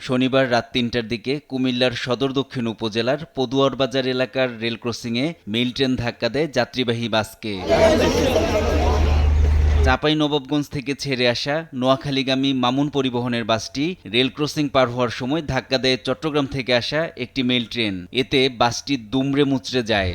শনিবার রাত ৩টার দিকে কুমিল্লার সদর দক্ষিণ উপজেলার পদুয়ার বাজার এলাকার রেল ক্রসিংয়ে মেইল ট্রেন ধাক্কা দেয় যাত্রীবাহী বাসকে। চাঁপাইনবাবগঞ্জ থেকে ছেড়ে আসা নোয়াখালীগামী মামুন পরিবহনের বাসটি রেল ক্রসিং পার হওয়ার সময় ধাক্কা দেয় চট্টগ্রাম থেকে আসা একটি মেইল ট্রেন। এতে বাসটি দুমড়ে মুচড়ে যায়।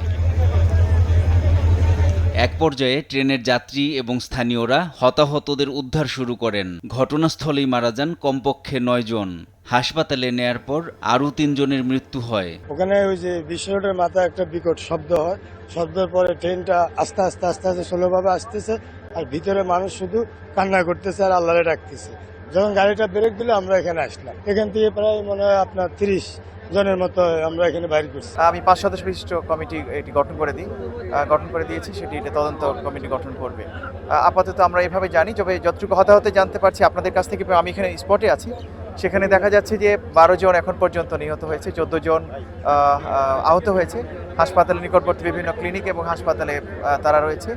এক পর্যায়ে ট্রেনের যাত্রী এবং স্থানীয়রা হতাহতদের উদ্ধার শুরু করেন। ঘটনাস্থলেই মারা যান কমপক্ষে ৯ জন। হাসপাতালে নেয়ার পর আরও ৩ জনের মৃত্যু হয়। ওখানে ওই যে বিশ্ব রোডের মাথায় একটা বিকট শব্দ হয়, শব্দের পরে ট্রেনটা আস্তে আস্তে আস্তে আস্তে স্লোভাবে আসতেছে, আর ভিতরে মানুষ শুধু কান্না করতেছে আর আল্লাহরে ডাকতেছে। যখন গাড়িটা ব্রেক দিলে আমরা এখানে আসলাম। এখান থেকে প্রায় মনে হয় আপনার 30 জনের মতো আমরা এখানে বাইর করছি। আমি 5 সদস্য বিশিষ্ট কমিটি এটি গঠন করে দিয়েছি, সেটি এটা তদন্ত কমিটি গঠন করবে। আপাতত আমরা এভাবে জানি, তবে যতটুকু হতে জানতে পারছি আপনাদের কাছ থেকে, আমি এখানে স্পটে আছি, সেখানে দেখা যাচ্ছে যে 12 জন এখন পর্যন্ত নিহত হয়েছে, 14 জন আহত হয়েছে। হাসপাতালের নিকটবর্তী বিভিন্ন ক্লিনিক এবং হাসপাতালে তারা রয়েছে।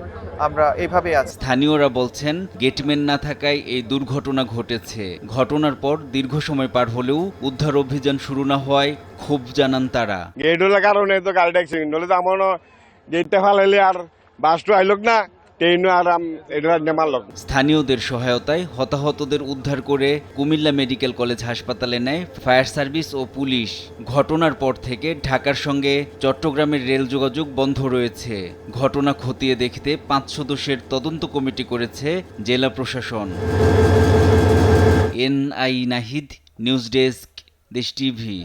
আমরা এইভাবে আছি। স্থানীয়রা বলছেন, গেটম্যান না থাকায় এই দুর্ঘটনা ঘটেছে। ঘটনার পর দীর্ঘ সময় পার হলেও উদ্ধার অভিযান শুরু না হওয়ায় ক্ষোভ জানান তারা। গেট হলে কারণে তো গাড়িটা অ্যাক্সিডেন্ট হলে তো আমার গেটটা ফালাইলে আর বাসটা আইলক না, ট্রেনও আর এটা মারলক। স্থানীয়দের সহায়তায় হতাহতদের উদ্ধার করে কুমিল্লা মেডিকেল কলেজ হাসপাতালে নেয় ফায়ার সার্ভিস ও পুলিশ। ঘটনার পর থেকে ঢাকার সঙ্গে চট্টগ্রামের রেল যোগাযোগ বন্ধ রয়েছে। ঘটনা খতিয়ে দেখতে 5 সদস্যের তদন্ত কমিটি করেছে জেলা প্রশাসন। NI নাহিদ, নিউজ ডেস্ক, দেশ টিভি।